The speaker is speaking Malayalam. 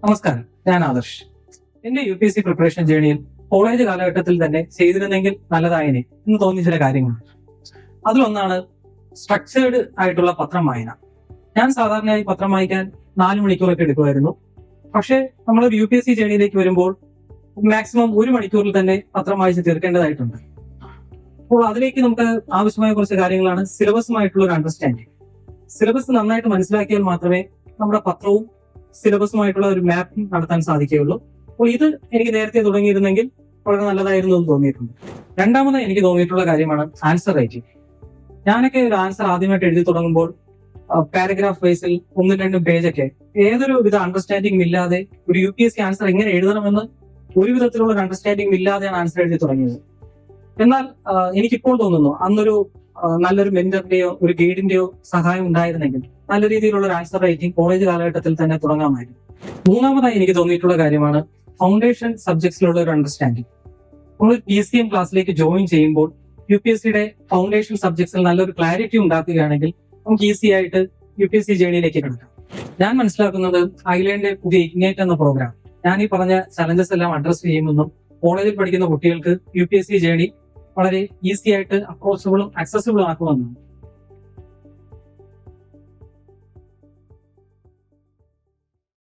നമസ്കാരം, ഞാൻ ആദർശ്. എന്റെ UPSC പ്രിപ്പറേഷൻ ജേണിയിൽ കോളേജ് കാലഘട്ടത്തിൽ തന്നെ ചെയ്തിരുന്നെങ്കിൽ നല്ലതായനെ എന്ന് തോന്നിയ ചില കാര്യങ്ങളുണ്ട്. അതിലൊന്നാണ് സ്ട്രക്ചേർഡ് ആയിട്ടുള്ള പത്രം വായന. ഞാൻ സാധാരണയായി പത്രം വായിക്കാൻ 4 മണിക്കൂറൊക്കെ എടുക്കുമായിരുന്നു. പക്ഷേ നമ്മളൊരു UPSC ജേണിയിലേക്ക് വരുമ്പോൾ മാക്സിമം 1 മണിക്കൂറിൽ തന്നെ പത്രം വായിച്ച് തീർക്കേണ്ടതായിട്ടുണ്ട്. അപ്പോൾ അതിലേക്ക് നമുക്ക് ആവശ്യമായ കുറച്ച് കാര്യങ്ങളാണ് സിലബസുമായിട്ടുള്ള ഒരു അണ്ടർസ്റ്റാൻഡിങ്. സിലബസ് നന്നായിട്ട് മനസ്സിലാക്കിയാൽ മാത്രമേ നമ്മുടെ പത്രവും സിലബസുമായിട്ടുള്ള ഒരു മാപ്പിംഗ് നടത്താൻ സാധിക്കുകയുള്ളൂ. അപ്പോൾ ഇത് എനിക്ക് നേരത്തെ തുടങ്ങിയിരുന്നെങ്കിൽ വളരെ നല്ലതായിരുന്നു എന്ന് തോന്നിയിട്ടുണ്ട്. രണ്ടാമത് എനിക്ക് തോന്നിയിട്ടുള്ള കാര്യമാണ് ആൻസർ റൈറ്റിംഗ്. ഞാനൊക്കെ ഒരു ആൻസർ ആദ്യമായിട്ട് എഴുതി തുടങ്ങുമ്പോൾ പാരഗ്രാഫ് വൈസിൽ 1-2 പേജൊക്കെ ഏതൊരു വിധ അണ്ടർസ്റ്റാൻഡിംഗ് ഇല്ലാതെ ഒരു UPSC ആൻസർ എങ്ങനെ എഴുതണമെന്ന് ഒരു വിധത്തിലുള്ള ഒരു അണ്ടർസ്റ്റാൻഡിംഗ് ഇല്ലാതെയാണ് ആൻസർ എഴുതി തുടങ്ങിയത്. എന്നാൽ എനിക്കിപ്പോൾ തോന്നുന്നു അന്നൊരു നല്ലൊരു മെന്ററിന്റെയോ ഒരു ഗൈഡിന്റെയോ സഹായം ഉണ്ടായിരുന്നെങ്കിൽ നല്ല രീതിയിലുള്ള ഒരു ആൻസർ റൈറ്റിംഗ് കോളേജ് കാലഘട്ടത്തിൽ തന്നെ തുടങ്ങാമായിരുന്നു. മൂന്നാമതായി എനിക്ക് തോന്നിയിട്ടുള്ള കാര്യമാണ് ഫൗണ്ടേഷൻ സബ്ജക്ട്സിലുള്ള ഒരു അണ്ടർസ്റ്റാൻഡിംഗ്. നമ്മൾ PCM ക്ലാസ്സിലേക്ക് ജോയിൻ ചെയ്യുമ്പോൾ UPSCയുടെ ഫൗണ്ടേഷൻ സബ്ജക്ട്സിൽ നല്ലൊരു ക്ലാരിറ്റി ഉണ്ടാക്കുകയാണെങ്കിൽ നമുക്ക് ഈസി ആയിട്ട് UPSC ജേണിയിലേക്ക് കിടക്കാം. ഞാൻ മനസ്സിലാക്കുന്നത് ഐലൻഡിന്റെ പുതിയ ഇഗ്നൈറ്റ് എന്ന പ്രോഗ്രാം ഞാൻ ഈ പറഞ്ഞ ചലഞ്ചസ് എല്ലാം അഡ്രസ് ചെയ്യുമെന്നും കോളേജിൽ പഠിക്കുന്ന കുട്ടികൾക്ക് UPSC ജേണി വളരെ ഈസി ആയിട്ട് അപ്രോച്ചബിളും ആക്സസിബിളും ആക്കുമെന്നാണ്.